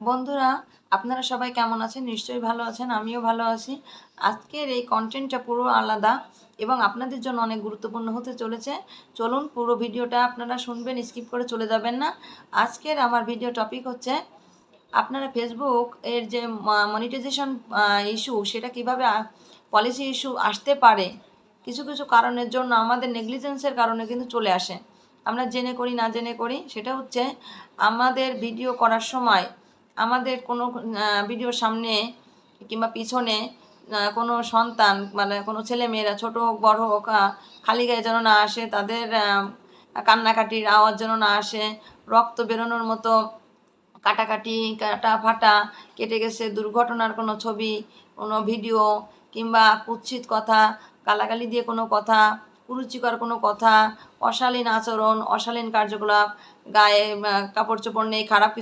বন্ধুরা, আপনারা সবাই কেমন আছেন? নিশ্চয়ই ভালো আছেন, আমিও ভালো আছি। আজকের এই কন্টেন্টটা পুরো আলাদা এবং আপনাদের জন্য অনেক গুরুত্বপূর্ণ হতে চলেছে। চলুন পুরো ভিডিওটা আপনারা শুনবেন, স্কিপ করে চলে যাবেন না। আজকের আমার ভিডিও টপিক হচ্ছে আপনারা ফেসবুক এর যে মনিটাইজেশন ইস্যু, সেটা কীভাবে পলিসি ইস্যু আসতে পারে। কিছু কিছু কারণের জন্য আমাদের নেগলিজেন্সের কারণে কিন্তু চলে আসে। আমরা জেনে করি না জেনে করি। সেটা হচ্ছে আমাদের ভিডিও করার সময় আমাদের কোনো ভিডিওর সামনে কিংবা পিছনে কোনো সন্তান মানে কোনো ছেলেমেয়েরা ছোটো হোক বড় হোক খালি গায়ে যেন না আসে, তাদের কান্নাকাটির আওয়াজ যেন না আসে, রক্ত বেরোনোর মতো কাটাকাটি, কাটা ফাটা, কেটে গেছে দুর্ঘটনার কোনো ছবি, কোনো ভিডিও কিংবা কুৎসিত কথা, গালাগালি দিয়ে কোনো কথা, কুরুচিকর কোনো কথা, অশালীন আচরণ, অশালীন কার্যকলাপ, গায়ে কাপড় চোপড় নেই, খারাপ